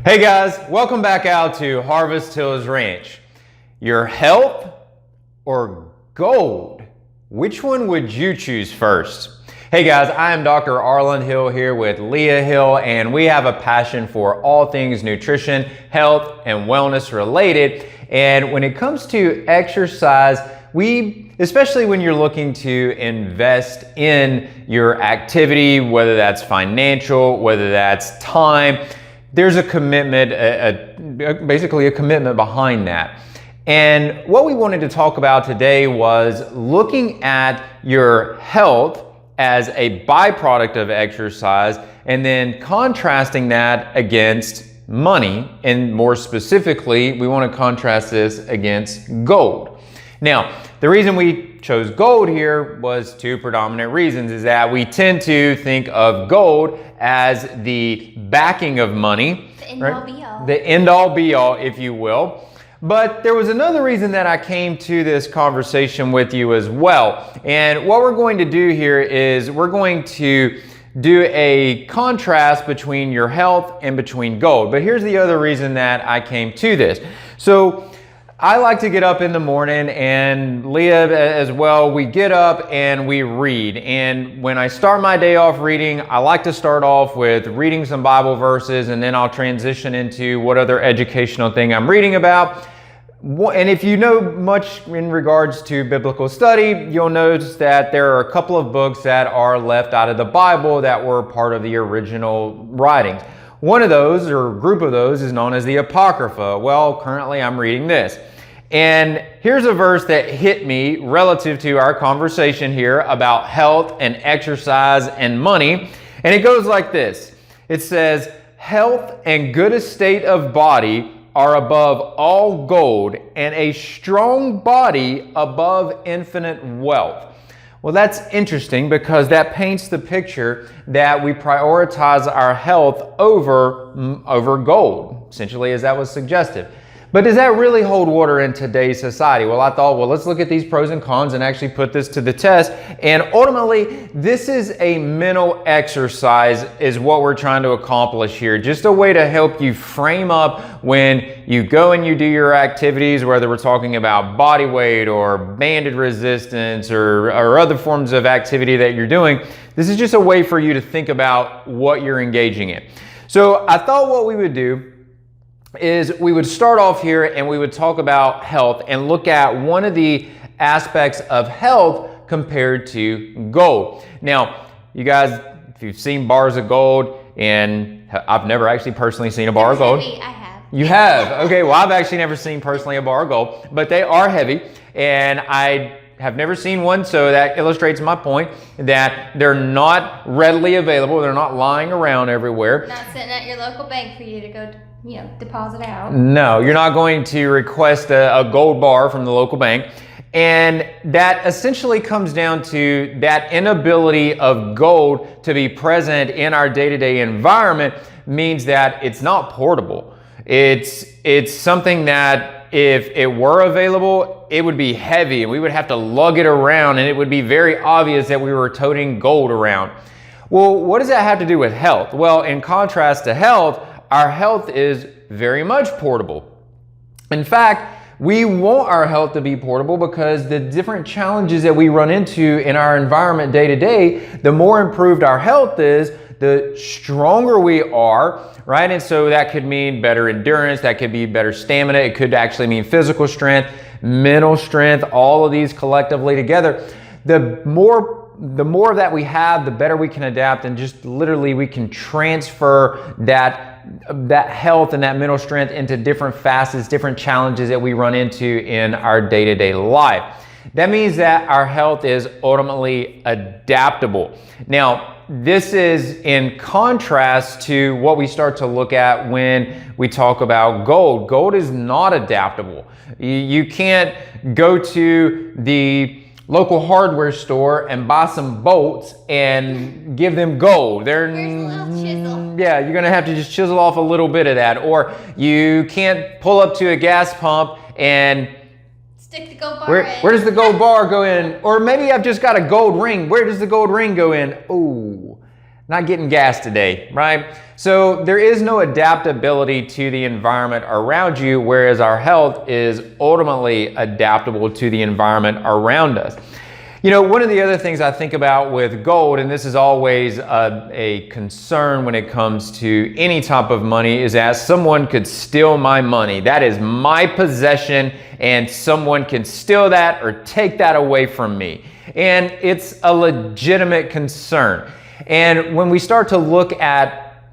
Hey guys, welcome back out to Harvest Hills Ranch. Your health or gold? Which one would you choose first? Hey guys, I am Dr. Arland Hill here with Leah Hill, and we have a passion for all things nutrition, health, and wellness related. And when it comes to exercise, especially when you're looking to invest in your activity, whether that's financial, whether that's time, there's a commitment, basically a commitment behind that. And what we wanted to talk about today was looking at your health as a byproduct of exercise and then contrasting that against money. And more specifically, we want to contrast this against gold. Now, the reason we chose gold here was two predominant reasons, is that we tend to think of gold as the backing of money. The end-all be-all. The end-all be-all, if you will. But there was another reason that I came to this conversation with you as well. And what we're going to do here is we're going to do a contrast between your health and between gold. But here's the other reason that I came to this. So I like to get up in the morning, and Leah as well, we get up and we read. And when I start my day off reading, I like to start off with reading some Bible verses, and then I'll transition into what other educational thing I'm reading about. And if you know much in regards to biblical study, you'll notice that there are a couple of books that are left out of the Bible that were part of the original writings. One of those, or group of those, is known as the Apocrypha. Well, currently I'm reading this. And here's a verse that hit me relative to our conversation here about health and exercise and money. And it goes like this. It says, "Health and good estate of body are above all gold, and a strong body above infinite wealth." Well, that's interesting because that paints the picture that we prioritize our health over gold, essentially, as that was suggested. But does that really hold water in today's society? Well, I thought, let's look at these pros and cons and actually put this to the test. And ultimately, this is a mental exercise is what we're trying to accomplish here. Just a way to help you frame up when you go and you do your activities, whether we're talking about body weight or banded resistance or other forms of activity that you're doing. This is just a way for you to think about what you're engaging in. So I thought what we would do is we would start off here and we would talk about health and look at one of the aspects of health compared to gold. Now, you guys, if you've seen bars of gold, and I've never actually personally seen a bar of gold. I have. You have? Okay, well, I've actually never seen personally a bar of gold, but they are heavy, and I have never seen one, so that illustrates my point that they're not readily available. They're not lying around everywhere. Not sitting at your local bank for you to go, deposit out. No, you're not going to request a gold bar from the local bank. And that essentially comes down to that inability of gold to be present in our day-to-day environment means that it's not portable. It's something that if it were available, it would be heavy and we would have to lug it around, and it would be very obvious that we were toting gold around. Well, what does that have to do with health? Well, in contrast to health, our health is very much portable. In fact, we want our health to be portable because the different challenges that we run into in our environment day to day, the more improved our health is, the stronger we are, right? And so that could mean better endurance, that could be better stamina, it could actually mean physical strength, mental strength, all of these collectively together. The more of that we have, the better we can adapt, and just literally we can transfer that health and that mental strength into different facets, different challenges that we run into in our day-to-day life. That means that our health is ultimately adaptable. Now, this is in contrast to what we start to look at when we talk about gold. Gold is not adaptable. You can't go to the local hardware store and buy some bolts and give them gold. Here's a little chisel. Yeah, you're gonna have to just chisel off a little bit of that. Or you can't pull up to a gas pump and stick the gold bar in. Where does the gold bar go in? Or maybe I've just got a gold ring. Where does the gold ring go in? Ooh, not getting gas today, right? So there is no adaptability to the environment around you, whereas our health is ultimately adaptable to the environment around us. You know, one of the other things I think about with gold, and this is always a concern when it comes to any type of money, is that someone could steal my money. That is my possession, and someone can steal that or take that away from me. And it's a legitimate concern. And when we start to look at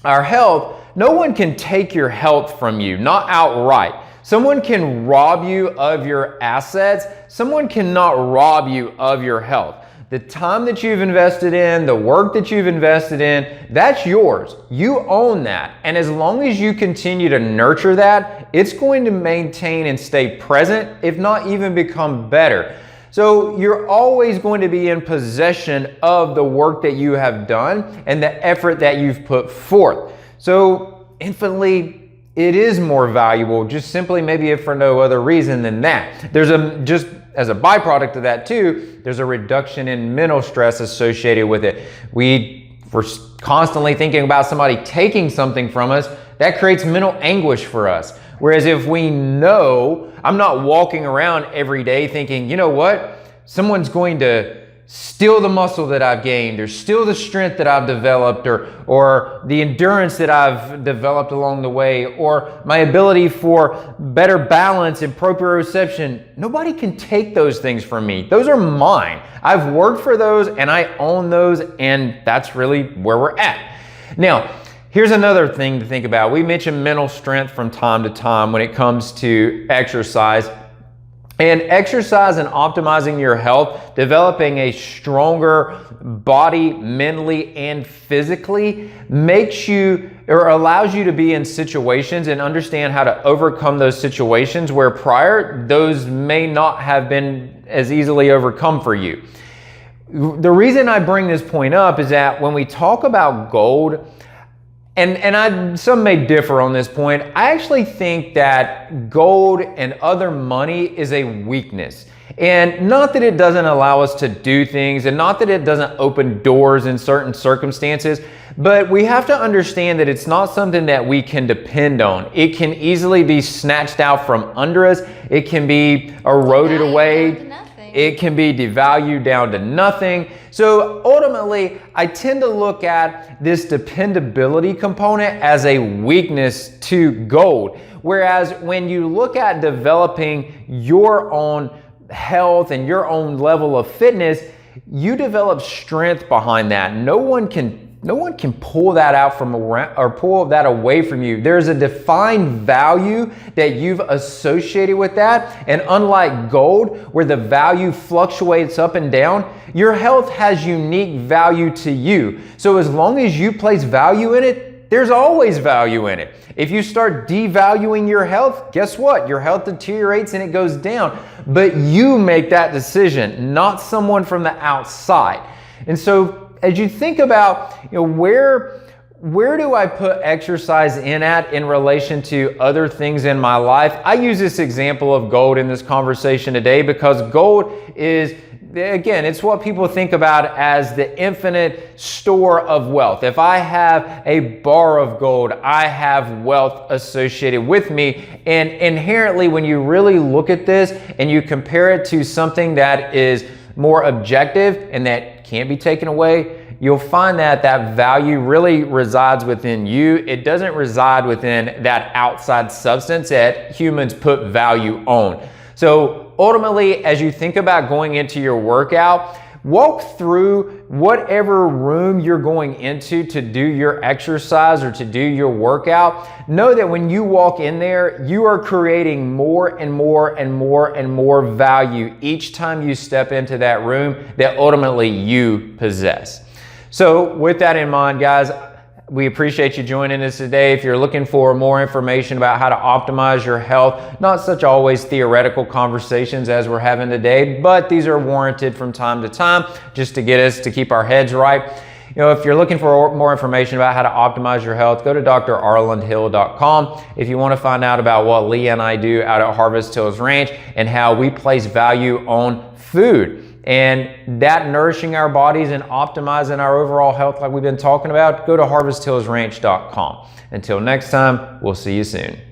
our health, no one can take your health from you, not outright. Someone can rob you of your assets. Someone cannot rob you of your health. The time that you've invested in, the work that you've invested in, that's yours. You own that. And as long as you continue to nurture that, it's going to maintain and stay present, if not even become better. So you're always going to be in possession of the work that you have done and the effort that you've put forth. So infinitely, it is more valuable, just simply maybe if for no other reason than that. Just as a byproduct of that too, there's a reduction in mental stress associated with it. We're constantly thinking about somebody taking something from us, that creates mental anguish for us. Whereas if we know, I'm not walking around every day thinking, you know what, someone's going to steal the muscle that I've gained, or steal the strength that I've developed, or the endurance that I've developed along the way, or my ability for better balance and proprioception. Nobody can take those things from me. Those are mine. I've worked for those and I own those, and that's really where we're at. Now, here's another thing to think about. We mention mental strength from time to time when it comes to exercise. And exercise and optimizing your health, developing a stronger body mentally and physically, makes you or allows you to be in situations and understand how to overcome those situations where prior those may not have been as easily overcome for you. The reason I bring this point up is that when we talk about gold, some may differ on this point, I actually think that gold and other money is a weakness. And not that it doesn't allow us to do things, and not that it doesn't open doors in certain circumstances, but we have to understand that it's not something that we can depend on. It can easily be snatched out from under us. It can be eroded away. It can be devalued down to nothing. So ultimately, I tend to look at this dependability component as a weakness to gold. Whereas when you look at developing your own health and your own level of fitness, you develop strength behind that. No one can pull that out from around or pull that away from you. There's a defined value that you've associated with that. And unlike gold, where the value fluctuates up and down, your health has unique value to you. So as long as you place value in it, there's always value in it. If you start devaluing your health, guess what? Your health deteriorates and it goes down. But you make that decision, not someone from the outside. And so as you think about, where do I put exercise in relation to other things in my life? I use this example of gold in this conversation today because gold is, again, it's what people think about as the infinite store of wealth. If I have a bar of gold, I have wealth associated with me. And inherently, when you really look at this and you compare it to something that is more objective and that can't be taken away, you'll find that value really resides within you. It doesn't reside within that outside substance that humans put value on. So ultimately, as you think about going into your workout, walk through whatever room you're going into to do your exercise or to do your workout. Know that when you walk in there, you are creating more and more and more and more value each time you step into that room that ultimately you possess. So with that in mind, guys, we appreciate you joining us today. If you're looking for more information about how to optimize your health, not such always theoretical conversations as we're having today, but these are warranted from time to time just to get us to keep our heads right. If you're looking for more information about how to optimize your health, go to drarlandhill.com. If you want to find out about what Leah and I do out at Harvest Hills Ranch and how we place value on food and that nourishing our bodies and optimizing our overall health like we've been talking about, go to harvesthillsranch.com. Until next time, we'll see you soon.